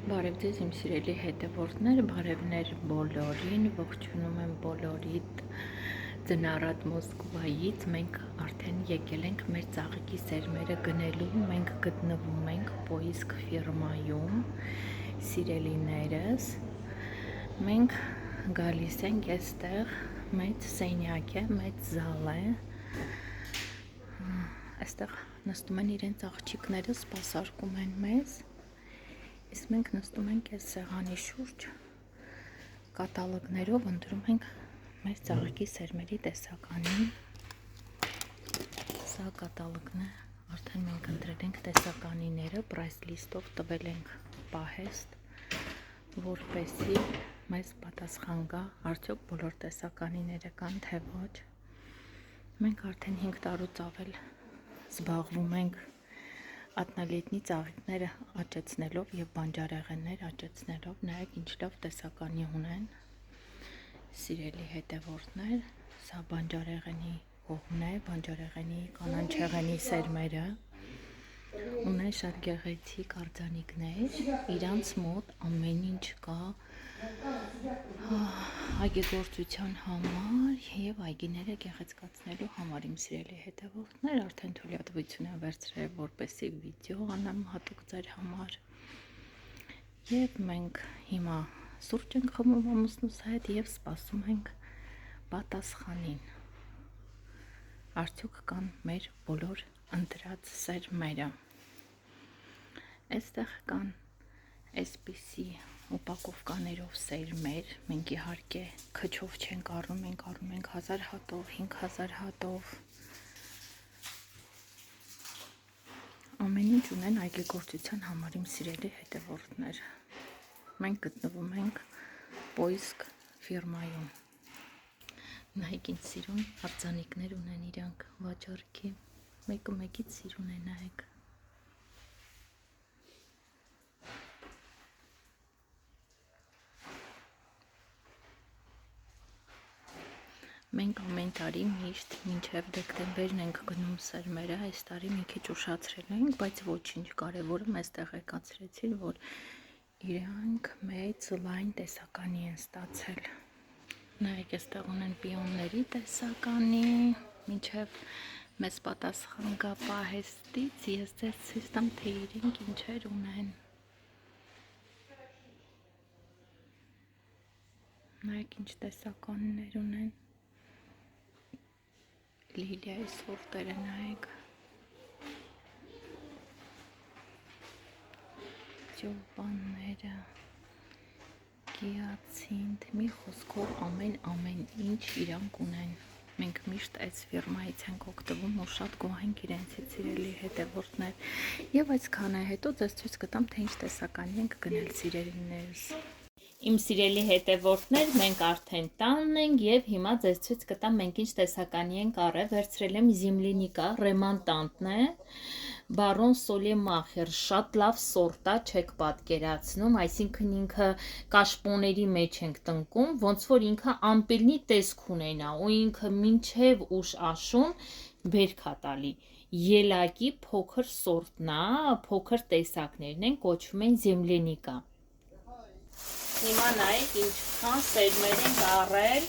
Բարև ձեզ իմ սիրելի հետևորդներ, բարևներ բոլորին, ողջունում եմ բոլորիդ ձնառատ Մոսկվայից, մենք արդեն եկել ենք մեր ծաղիկի սերմերը գնելու, մենք գտնվում ենք Պոիսկ ֆիրմայում, սիրելիներս, մենք գալիս ենք այստեղ, մեծ սենյակ է, մեծ զալ է, այստեղ նստում են իրենց աղջիկները, սպասարկում են մեզ, Իսկ մենք նստում ենք այս սեղանի շուրջ, կատալոգներով ընտրում ենք մեր ծաղիկի սերմերի տեսականին, սա կատալոգն է, արդեն մենք ընտրել ենք տեսականիները, պրայս լիստով տվել ենք պահեստ, որպեսզի մեզ պատասխան գա, արդյոք բոլոր տեսականիները կան, թե ոչ, մենք արդեն 5 տարուց ավել զբաղվում ենք Ատնալետնի ծաղիկները աճեցնելով և բանջարեղեններ աճեցնելով, նայեք ինչ լավ տեսականի ունեն, սիրելի հետևորդներ, սա բանջարեղենի կողմն է, բանջարեղենի կանանչեղենի սերմերը, ունեն շատ գեղեցիկ արձանիկներ, իրանց մոտ ամեն ինչ կա այգեգործության համար և այգիները գեղեցկացնելու համար, իմ սիրելի հետևորդներ, արդեն թույլատվություն եմ վերցրել, որպեսզի վիդեո անեմ հատուկ ձեր համար և մենք հիմա սուրճ ենք խմում ամուսնուս հետ և սպասում ենք պատասխանին, արդյոք կան մեր բոլոր ընտրած սերմերը, այստեղ կան այսպիսի ուպակովկաներով սերմեր, մենք իհարկե քչով չենք առնում, մենք առնում ենք 1000 հատով, 5000 հատով, ամեն ինչ ունեն այգեգործության համար, իմ սիրելի հետևորդներ, մենք գտնվում ենք Պոիսկ ֆիրմայում, նայեք ինչ սիրուն արձանիկներ ունեն իրանք վաճառքի, մեկը մեկից սիրուն է, նայեք, Մենք ամեն տարի միշտ մինչև դեկտեմբերն ենք գնում սերմերը, այս տարի մի քիչ ուշացրել ենք, բայց ոչինչ, կարևորը մեզ տեղեկացրեցին, որ իրանք մեծ լայն տեսականի են ստացել, նայեք այստեղ ունեն պիոնների տեսականի, մինչև մեզ պատասխան գա պահեստից, ես ձեզ ցույց տամ, թե իրենք ինչեր ունեն, նայեք ինչ տեսականներ ունեն, Լիլիայի սորտերը նայեք, ճոպանները, գիացինտ, մի խոսքով ամեն ինչ իրանք ունեն, մենք միշտ այս ֆիրմայից ենք օգտվում ու շատ գոհ ենք իրենցից սիրելի հետևորդներ և այսքան է, հետո ձեզ ցույց կտամ, թե ինչ տեսականի ենք գնել սիրելիներս Իմ սիրելի հետևորդներ, մենք արդեն տանն ենք և հիմա ձեզ ցույց կտամ մենք ինչ տեսականի ենք առել, վերցրել եմ Զիմլինիկա, ռեմանտանտն է, Բարոն Սոլեմախեր, շատ լավ սորտ է, չեք պատկերացնում, այսինքն ինքը կաշպոների մեջ ենք տնկում, ոնց որ ինքը ամպելնի տեսք ունենա ու ինքը մինչև ուշ աշուն բերք է տալի, ելակի փոքր սորտն է, փոքր տեսակներն են, կոչվում են Զիմլինիկա Հիմա նայեք ինչքան սերմեր ենք առել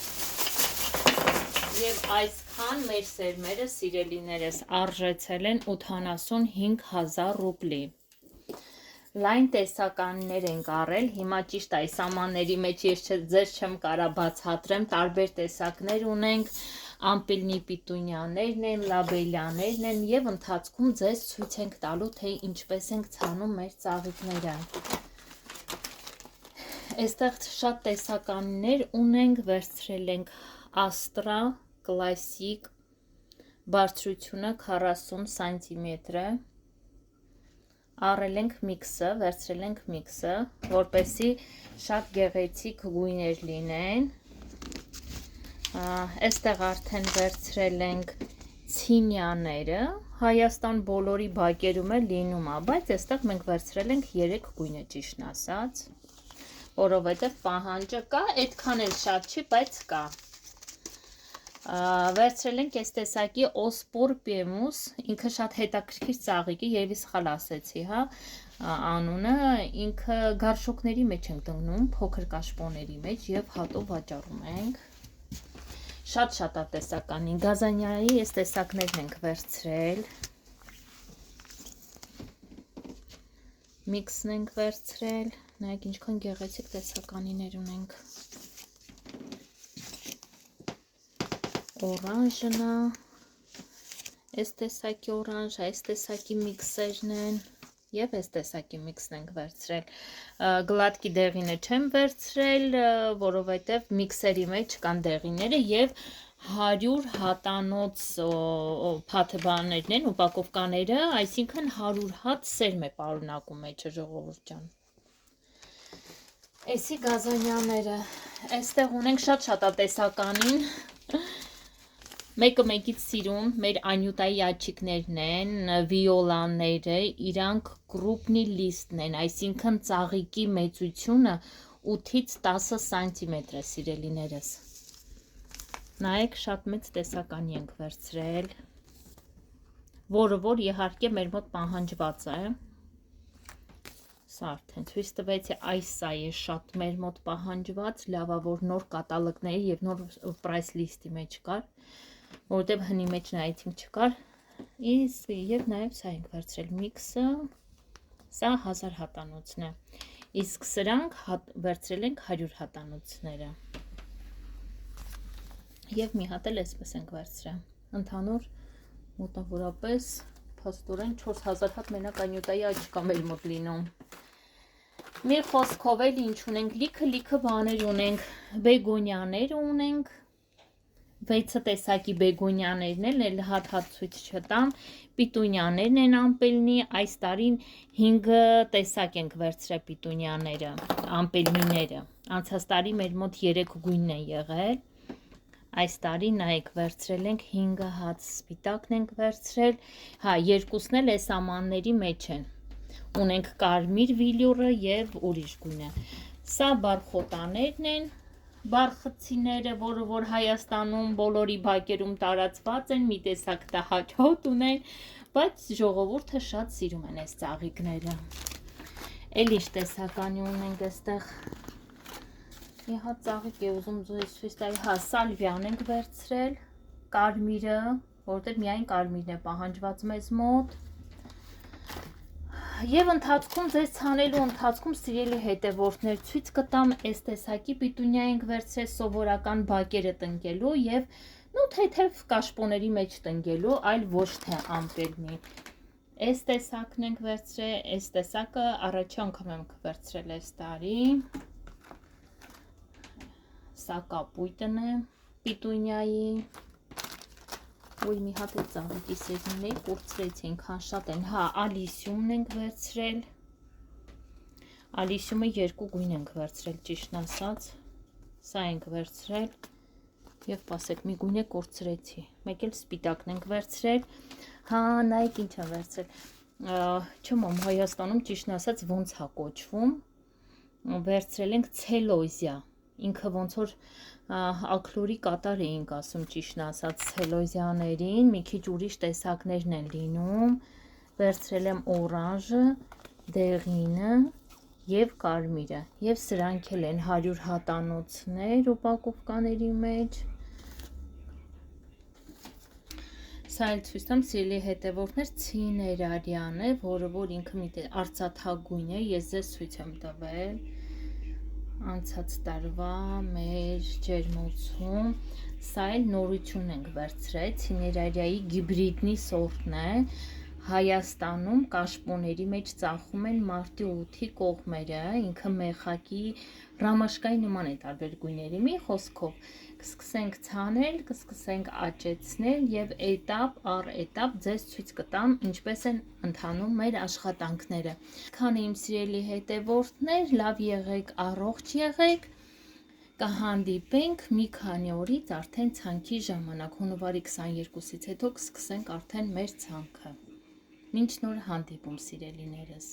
և այսքան մեր սերմերը սիրելիներս արժեցել են 85,000 ռուբլի Լայն տեսականներ ենք առել, հիմա ճիշտ այս ամանների մեջ ես ձեզ չեմ կարա բացատրեմ, տարբեր տեսակներ ունենք, ամպելնի պիտունյաներն են, լաբելյաներն են և ընթացքում ձեզ ցույց ենք տալու, թե ինչպես ենք ցանում մեր ծաղիկները Այստեղ շատ տեսականներ ունենք, վերցրել ենք Աստրա, կլասիկ, բարձրությունը 40 սանտիմետր է, առել ենք միքսը, վերցրել ենք միքսը, որպեսզի շատ գեղեցիկ գույներ լինեն, այստեղ արդեն վերցրել ենք ցինյաները, Հայաստան բոլորի բակերում է լինում է, բայց այստեղ մենք վերցրել ենք 3 գույնը ճիշտն ասած, որովհետև պահանջը կա, այդքան էլ շատ չի, բայց կա, վերցրել ենք այս տեսակի Օսպոր պեմուս, ինքը շատ հետաքրքիր ծաղիկ է, երևի սխալ ասեցի, հա, անունը, ինքը գարշոկների մեջ ենք դնում, փոքր կաշպոների մեջ եւ հատով վաճառում ենք։ Շատ շատատեսականին, գազանյայի այս տեսակներն ենք վերցրել, միքսն ենք վերցրել, նայեք ինչքան գեղեցիկ տեսականիներ ունենք, օրանժն է, այս տեսակի օրանժ, այս տեսակի միքսերն են և այս տեսակի միքսն ենք վերցրել, գլատկի դեղինը չեմ վերցրել, որովհետև միքսերի մեջ կան դեղիները և 100 հատանոց փաթեթներն են, ուպակովկաները, այսինքն 100 հատ սերմ է պարունակում մեջը ժողովուրդ ջան։ Էսի գազանյաները, այստեղ ունենք շատ շատատեսականին, մեկը մեկից սիրում, մեր Անյուտայի աջիկներն են, վիոլաները, իրանք կրուպնի լիստն են, այսինքն ծաղիկի մեծությունը 8-ից 10 սանտիմետր է, սիրելիներս։ Նայեք, շատ մեծ տեսականի ենք վերցրել, որը որ իհարկե մեր մոտ պահանջված է։ Սա արդեն ցույց տվեցի, այս սա է շատ մեր մոտ պահանջված, լավա որ նոր կատալոգների և նոր պրայս լիստի մեջ կար, որտեղ հնի մեջ նայեցինք չկար, և նաև սա ենք վերցրել միքսը, սա 1000 հատանոցն է, իսկ սրանք վերցրել ենք 100 հատանոցները, և մի հատ էլ էսպես ենք վերցրել, ընդհանուր մոտավորապես փաստորեն 4000 հատ մենակ Անյուտայի աջիկ է մեր մոտ լինում։ Մի խոսքով էլ ինչ ունենք, լիքը բաներ ունենք, բեգոնյաներ ունենք, 6 տեսակի բեգոնյաներն էլ հատ ցույց չտամ, պիտունյաներն են ամպելնի, այս տարին 5 տեսակ ենք վերցրել պիտունյաները, ամպելնիները, անցած տարի մեր մոտ 3 գույնն են եղել, այս տարի նայեք վերցրել ենք 5 հատ սպիտակն ենք վերցրել, հա երկուսն էլ այս ամանների մեջ են, ունենք կարմիր վիլյուրը և ուրիշ գույնը, սա բարխոտաներն են, բարխցիները, որը որ Հայաստանում բոլորի բակերում տարածված են, մի տեսակ դա հաճոտ ունեն, բայց ժողովուրդը շատ սիրում են այս ծաղիկները։ Էլ ինչ տեսականի ունենք այստեղ, մի հատ ծաղիկ է ուզում ձեզ ցույց տալ, հա սալվյան ենք վերցրել, կարմիրը, որտեղ միայն կարմիրն է պահանջված մեզ մոտ, և ընթացքում ձեզ ցանելու ընթացքում սիրելի հետևորդներ ցույց կտամ այս տեսակի պիտունյա ենք վերցրել սովորական բակերը տնկելու և թեթև կաշպոների մեջ տնկելու, այլ ոչ թե ամպելնի։ Այս տեսակն ենք վերցրել, այս տեսակը առաջի անգամ ենք վերցրել այս տարի, սա կապույտն է պիտունյայի, ոյ մի հատ է ծաղիկի սերմին էի, կուրծրեցի, այնքան շատ են, հա ալիսյումն ենք վերցրել, ալիսյումը 2 գույն ենք վերցրել ճիշտն ասած, սա ենք վերցրել և պասեք մի գույն է կուրծրեցի, մեկ էլ սպիտակն ենք վերցրել, հա նայեք ինչ եմ վերցրել, չեմ Հայաստանում ճիշտն ասած ոնց հա կոչվում, վերցրել ենք ցելոզիա, ինքը ոնց որ աքլորի կատար էինք ասում ճիշտն ասած ցելոզիաներին, մի քիչ ուրիշ տեսակներն են լինում, վերցրել եմ օրանժը, դեղինը և կարմիրը, և սրանք էլ են 100 հատանոցներ ուպակովկաների մեջ, սա էլ ցույց տամ սիրելի հետևորդներ, ցիներարյան է, որը որ ինքը մի արծաթագույն է, ես ձեզ ցույց եմ տվել, անցած տարվա մեր ջերմոցում, սա էլ նորություն ենք վերցրել, ցիներարյայի գիբրիդնի սորտն է, Հայաստանում կաշպոների մեջ ծախում են մարտի 8-ի կողմերը, ինքը մեխակի ռամաշկայի նման է տարբեր գույների, մի խոսքով, կսկսենք ցանել, կսկսենք աճեցնել և էտապ առ էտապ ձեզ ցույց կտամ ինչպես են ընթանում մեր աշխատանքները։ Քան իմ սիրելի հետևորդներ, լավ եղեք, առողջ եղեք, կհանդիպենք մի քանի օրից արդեն ցանքի ժամանակ, հունվարի 22-ից հետո կսկսենք արդեն մեր ցանքը։ Մինչ նոր հանդիպում սիրելիներս։